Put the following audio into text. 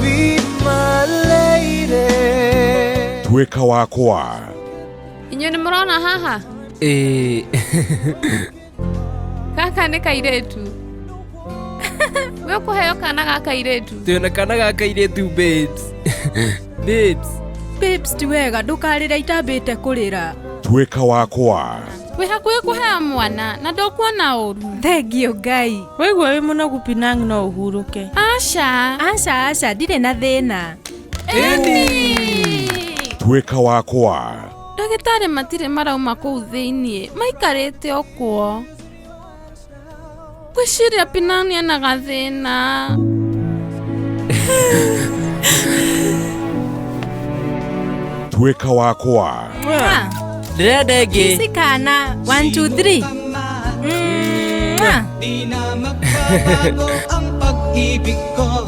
be my lady. Tuweka wakwa. Inyo ni murona haha? Kaka ni kairetu. Weko hayo kana gaka kairetu. Tuyona kana gaka kairetu babes. Babes tiwega ndukarira itambite kurira. Tuweka wakwa. We hakuye kuhea mwana na ndokuona uru. Thengio Ngai. Waigua wi munogu Pinang no uhuruke. Aca ndirĩ na thĩna. Tuweka wakwa. Ndagĩtarĩ matirĩ marauma kũu thĩiniĩ, maikarĩte o kuo. Ngwĩciria Pinang ena gathĩna. Tuweka wakwa. Ndĩrenda ĩngĩ. Kisi kana 1 2 3. Di na magbabago ang pag-ibig ko.